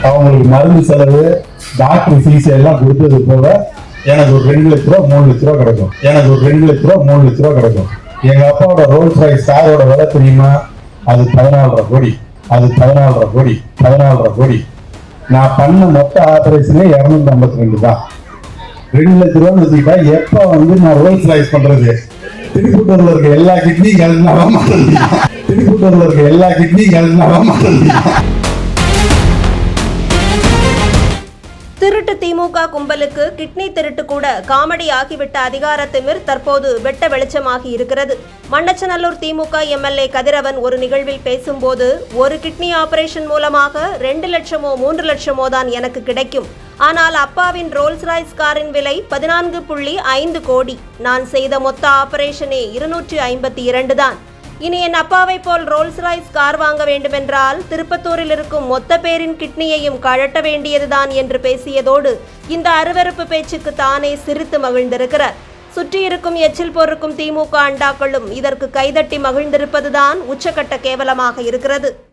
அவங்களுக்கு மருந்து செலவு, டாக்டர் ஃபீஸ் எல்லாம் கொடுத்தது போக எனக்கு ஒரு 2 லட்ச ரூபா 3 லட்ச ரூபா கிடைக்கும். எனக்கு ஒரு 2 லட்ச ரூபா 3 லட்ச ரூபா கிடைக்கும். எங்க அப்பாவோட ரோல்ஸ் ராய்ஸ் காரோட விலை தெரியுமா? அது 14.5 கோடி. அது 14.5 கோடி. 14.5 கோடி. நான் பண்ண மொத்த ஆபரேஷனே 252 தான். 2 லட்ச ரூபான்னு வச்சுக்கிட்டா எப்ப நான் ரோல்ஸ் ராய்ஸ் பண்றது? திருப்பூட்டூர்ல இருக்க எல்லா கிட்னி கலந்தாலும் திருப்பூட்டூர்ல இருக்க எல்லா கிட்னி கலந்தாலும் திருட்டு திமுக கும்பலுக்கு கிட்னி திருட்டு கூட காமெடி ஆகிவிட்ட அதிகார திமிர் தற்போது வெட்ட வெளிச்சமாகி இருக்கிறது. மண்ணச்சநல்லூர் திமுக எம்எல்ஏ கதிரவன் ஒரு நிகழ்வில் பேசும்போது, ஒரு கிட்னி ஆபரேஷன் மூலமாக 2 லட்சமோ 3 லட்சமோ தான் எனக்கு கிடைக்கும். ஆனால் அப்பாவின் ரோல்ஸ் ராய்ஸ் காரின் விலை 14.5 கோடி. நான் செய்த மொத்த ஆபரேஷனே 252 தான். இனி என் அப்பாவை போல் ரோல்ஸ் ராய்ஸ் கார் வாங்க வேண்டுமென்றால் திருப்பத்தூரில் இருக்கும் மொத்த பேரின் கிட்னியையும் கழட்ட வேண்டியதுதான் என்று பேசியதோடு இந்த அருவருப்பு பேச்சுக்கு தானே சிரித்து மகிழ்ந்திருக்கிறார். சுற்றியிருக்கும் எச்சில் பொறுக்கும் திமுக அண்டாக்களும் இதற்கு கைதட்டி மகிழ்ந்திருப்பதுதான் உச்சக்கட்ட கேவலமாக இருக்கிறது.